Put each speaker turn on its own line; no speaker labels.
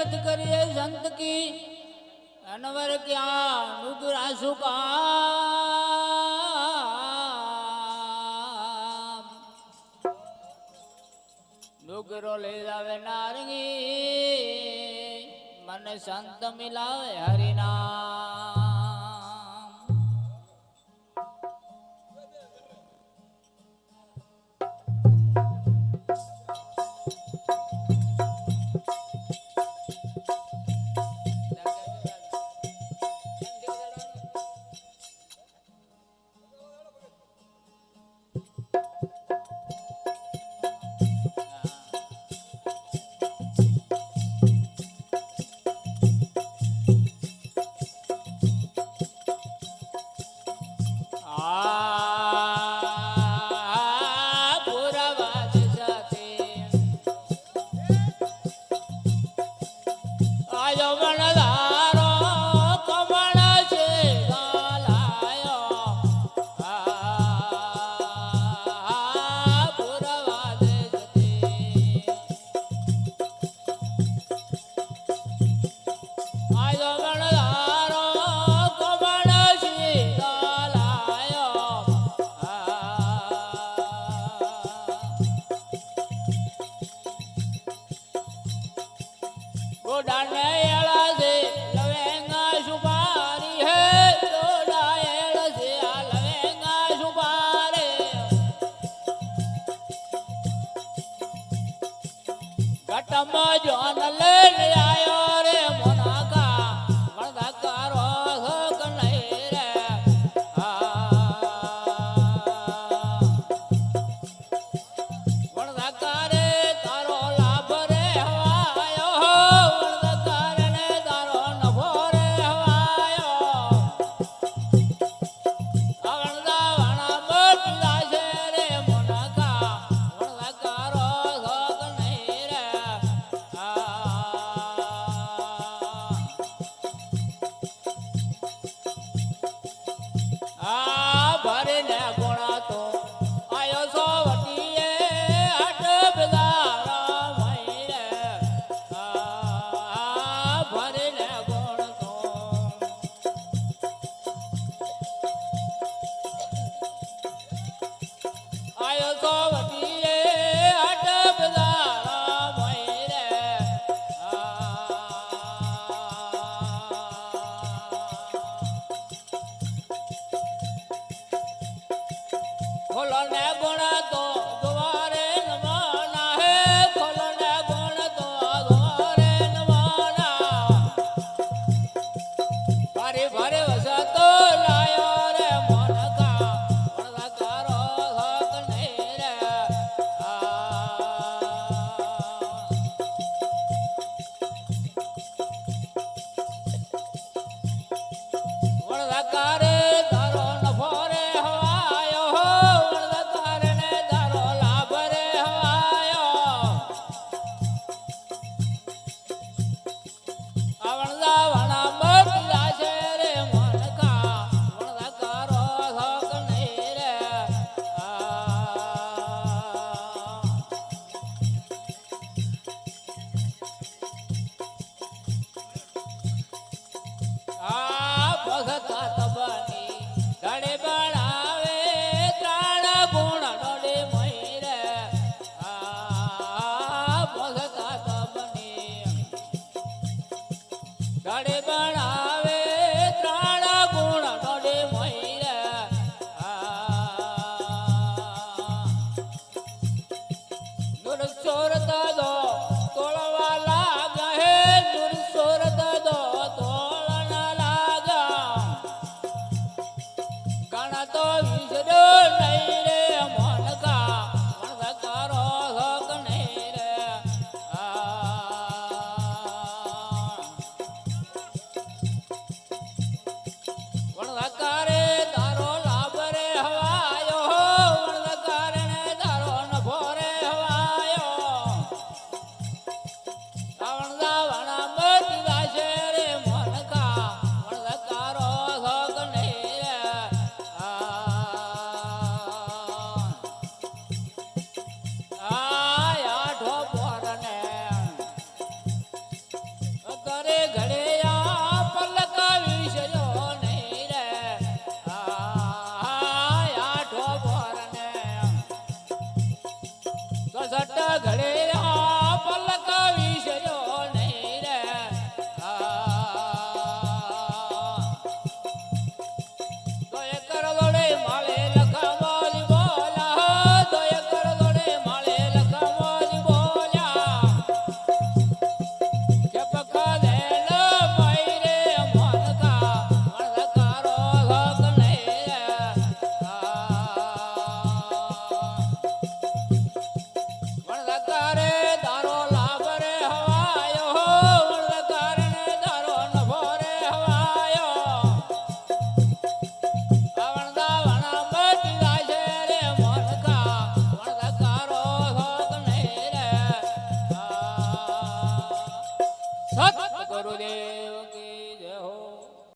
मत करिए संत की अनवर क्या नुगरा सुका नुगरो ले जावे नारंगी मन संत मिलावे हरिनाम તારે ઘડે આ પલક વિસર્યો નહીં રે આઠો બોરને તો સટ ઘડે આ પલક વિસર્યો નહીં રે તો એ કરલોડે માળે લખમોજી બોલા તો એ કરલોડે માળે લખમોજી બોલ્યા કે પખલે ન પાઈ રે મનકા મણકારો હક નહીં રે મણકારે દારો લાભ રે હવાયો મણકારને દારો નભો રે હવાયો આવણદા વણા બટી જાય રે મનકા મણકારો હક નહીં રે સત ગુરુદેવ